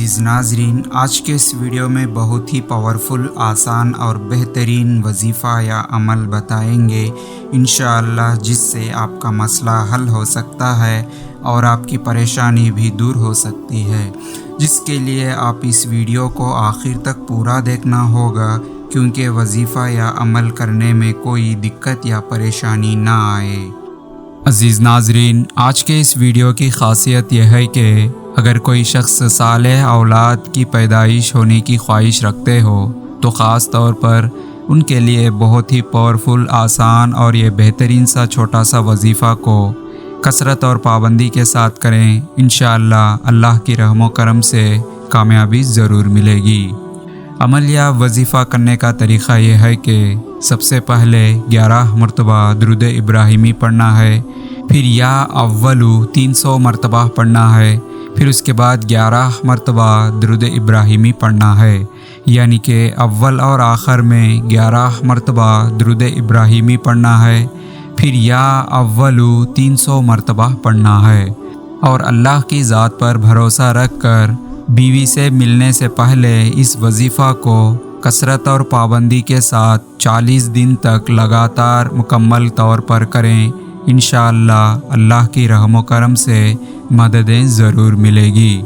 عزیز ناظرین، آج کے اس ویڈیو میں بہت ہی پاورفل، آسان اور بہترین وظیفہ یا عمل بتائیں گے انشاءاللہ، جس سے آپ کا مسئلہ حل ہو سکتا ہے اور آپ کی پریشانی بھی دور ہو سکتی ہے، جس کے لیے آپ اس ویڈیو کو آخر تک پورا دیکھنا ہوگا، کیونکہ وظیفہ یا عمل کرنے میں کوئی دقت یا پریشانی نہ آئے۔ عزیز ناظرین، آج کے اس ویڈیو کی خاصیت یہ ہے کہ اگر کوئی شخص صالح اولاد کی پیدائش ہونے کی خواہش رکھتے ہو تو خاص طور پر ان کے لیے بہت ہی پاورفل، آسان اور یہ بہترین سا چھوٹا سا وظیفہ کو کثرت اور پابندی کے ساتھ کریں، انشاءاللہ اللہ کی رحم و کرم سے کامیابی ضرور ملے گی۔ عمل یا وظیفہ کرنے کا طریقہ یہ ہے کہ سب سے پہلے 11 مرتبہ درود ابراہیمی پڑھنا ہے، پھر یا اولو 300 مرتبہ پڑھنا ہے، پھر اس کے بعد 11 مرتبہ درود ابراہیمی پڑھنا ہے، یعنی کہ اول اور آخر میں 11 مرتبہ درود ابراہیمی پڑھنا ہے، پھر یا اولو 300 مرتبہ پڑھنا ہے، اور اللہ کی ذات پر بھروسہ رکھ کر بیوی سے ملنے سے پہلے اس وظیفہ کو کثرت اور پابندی کے ساتھ 40 دن تک لگاتار مکمل طور پر کریں، انشاءاللہ اللہ کی رحم و کرم سے مددیں ضرور ملے گی۔